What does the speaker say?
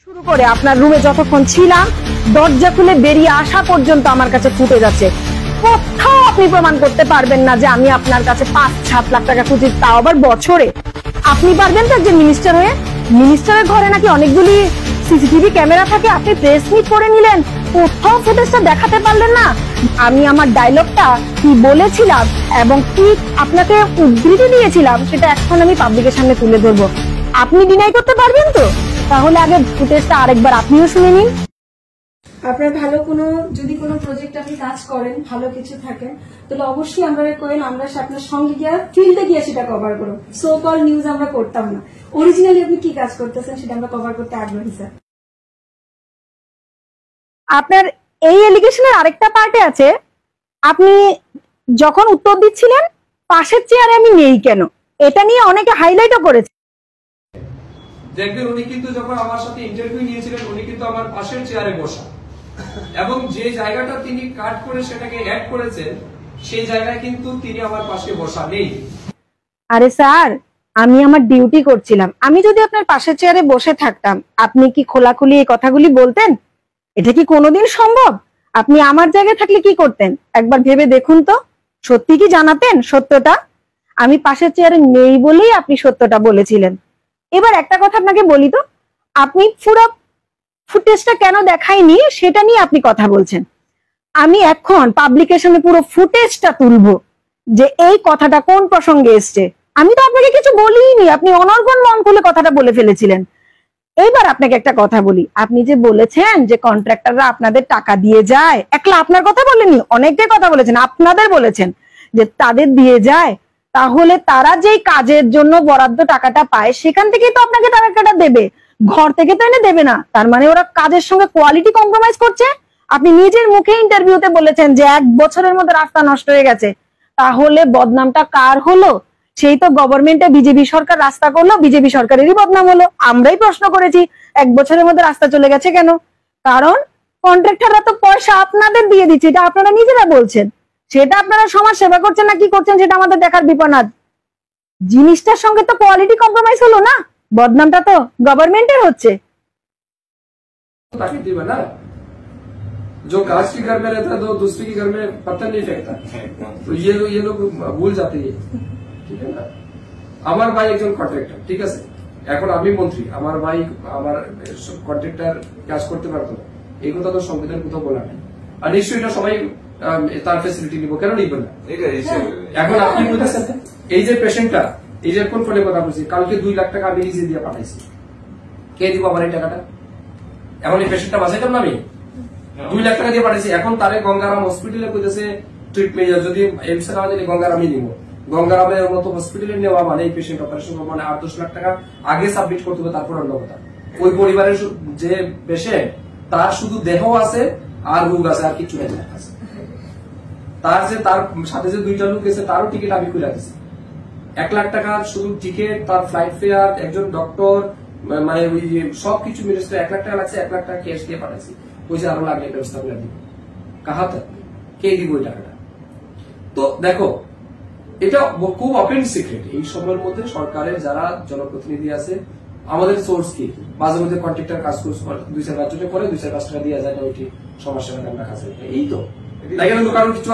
শুরু করে আপনার রুমে যতক্ষণ ছিলাম দরজা খুলে বেরিয়ে আসা পর্যন্ত আমার কাছে ফুটে যাচ্ছে। কোথাও আপনি প্রমাণ করতে পারবেন না যে আমি আপনার কাছে 5-7 লাখ টাকা খুঁজি, তাও আবার বছরে। আপনি পারবেন তো যে মিনিস্টার হয়ে? মিনিস্টারের ঘরে নাকি অনেকগুলি সিসিটিভি ক্যামেরা থাকে, আপনি প্রেস মিট করে নিলেন, কোথাও ফুটেজটা দেখাতে পারলেন না। আমি আমার ডায়লগটা কি বলেছিলাম এবং কি আপনাকে উদ্ধৃতি দিয়েছিলাম সেটা এখন আমি পাবলিকের সামনে তুলে ধরবো। আপনি ডিনাই করতে পারবেন তো? তাহলে আগে ফুটেজটা আরেকবার আপনিও শুনে নিন। আপনার ভালো কোনো যদি কোনো প্রজেক্ট আপনি কাজ করেন, ভালো কিছু থাকেন, তাহলে অবশ্যই আমরা করেন, আমরা আপনার সঙ্গে গিয়ে ফিল্ডে গিয়ে সেটা কভার করব। সো কল নিউজ আমরা করতাম না। অরিজিনালি আপনি কি কাজ করতেছেন সেটা আমরা কভার করতে আগ্রহী স্যার। আপনার এই এলিগেশনের আরেকটা পার্টে আছে, আপনি যখন উত্তর দিচ্ছিলেন পাশের চেয়ারে আমি নেই কেন, এটা নিয়ে অনেকে হাইলাইটও করেছে। দেখবেন উনি কিন্তু যখন আমার সাথে ইন্টারভিউ নিয়েছিলেন উনি কিন্তু আমার পাশের চেয়ারে বসা, এবং যে জায়গাটা তিনি কাট করে সেটাকে অ্যাড করেছেন সেই জায়গায় কিন্তু তিনি আমার পাশে বসা নেই। আরে স্যার, আমি আমার ডিউটি করছিলাম, আমি যদি আপনার পাশের চেয়ারে বসে থাকতাম আপনি কি খোলাখুলি এই কথাগুলি বলতেন? এটা কি কোনোদিন সম্ভব? আপনি আমার জায়গায় থাকলে কি করতেন একবার ভেবে দেখুন তো। সত্যি কি জানাতেন সত্যটা? আমি পাশের চেয়ারে নেই বলেই আপনি সত্যটা বলেছিলেন। এবার একটা কথা আপনাকে বলি তো, আপনি পুরো ফুটেজটা কেন দেখায়নি সেটা নিয়ে আপনি কথা বলছেন। আমি এখন পাবলিকেশনে পুরো ফুটেজটা তুলবো যে এই কথাটা কোন প্রসঙ্গে এসছে। আমি তো আপনাকে কিছু বলিনি, আপনি অনর্গণ মন খুলে কথাটা বলে ফেলেছিলেন। এইবার আপনাকে একটা কথা বলি, আপনি যে বলেছেন যে কন্ট্রাক্টররা আপনাদের টাকা দিয়ে যায়, একলা আপনার কথা বলেনি, অনেকের কথা বলেছেন, আপনাদের বলেছেন যে তাদের দিয়ে যায়, তাহলে তারা যেই কাজের জন্য বরাদ্দ টাকাটা পায় সেখান থেকেই তো আপনাকে টাকাটা দেবে, ঘর থেকে তো এনে দেবে না। তার মানে ওরা কাজের সঙ্গে কোয়ালিটি কম্প্রোমাইজ করছে। আপনি নিজের মুখে ইন্টারভিউতে বলেছেন যে 1 বছরের মধ্যে রাস্তা নষ্ট হয়ে গেছে, তাহলে বদনামটা কার হলো? সেই তো গভর্নমেন্টে বিজেপি সরকার রাস্তা করলো, বিজেপি সরকারেরই বদনাম হলো। আমরাই প্রশ্ন করেছি 1 বছরের মধ্যে রাস্তা চলে গেছে কেন? কারণ কন্ট্রাক্টররা তো পয়সা আপনাদের দিয়ে দিচ্ছে, এটা আপনারা নিজেরা বলছেন। সেটা আপনারা সমাজ সেবা করছেন না কি করছেন সেটা আমাদের দেখার বিপদ। জিনিসটার সঙ্গে তো কোয়ালিটি কম্প্রোমাইজ হলো না, বদনামটা তো গভর্নমেন্টের হচ্ছে। जो कास्ट के घर में रहता है तो दूसरे के घर में पत्थर नहीं फेंकता, तो ये लोग भूल जाते हैं, ठीक है ना। আমার ভাই একজন কন্ট্রাক্টর, ঠিক আছে, এখন আমি মন্ত্রী, আমার ভাই আমার কন্ট্রাক্টর কাজ করতে পারতো না, এই কথা তো সংবিধান কোথাও বলা নেই। আর নিশ্চয়ই এটা সবাই তার ফেসিলিটি নিব, কেন নিব না? এখন আপনি বলতেছেন এই যে পেশেন্টটা, এই যে কোন ফোনে কথা বলছি, কালকে 2 লাখ টাকা আমি নিজে দিয়ে পাঠাইছি, কে দিব আমার এই টাকাটা? এখন এই পেশেন্টটা বাঁচাইতাম না আমি? 2 লাখ টাকা দিয়ে পাঠাইছি, এখন তারে গঙ্গারাম হসপিটালে কইতেছে ট্রিটমেন্ট, যদি এমস এর আওয়াজে গঙ্গারামই নিব। গঙ্গারামের মতো হসপিটালে নেওয়া মানে এই পেশেন্ট অপারেশন মানে 8-10 লাখ টাকা আগে সাবমিট করতে হবে, তারপর অন্য কথা। ওই পরিবারের যে পেশেন্ট তার শুধু দেহ আছে আর রোগ আছে, আর কিছু নেই। তার যে তার সাথে যে 2টা লোক গেছে তারও টিকিট আমি খুলে দিচ্ছি। 1 লাখ টাকা শুধু টিকিট, তার ফ্লাইট ফেয়ার, একজন ডক্টর, মানে ওই সবকিছু মিলে 1 লাখ টাকা লাগছে। 1 লাখ টাকা ক্যাশ দিয়ে পাঠাচ্ছি, ওই যে আরো লাগলে ব্যবস্থা করে দিব। কাহাতে কে দিব ওই টাকাটা? তো দেখো, এটা খুব ওপেন সিক্রেট। এই সময়ের মধ্যে সরকারের যারা জনপ্রতিনিধি আছে, আমাদের সোর্স কি, মাঝে মধ্যে কন্ট্রাক্টর কাজ করছে 2-4 টাকা করে 2-4 টাকা দিয়ে যায় না, ওইটি সমাজ সেবা আমরা কাছে, এই তো কারণ কিছু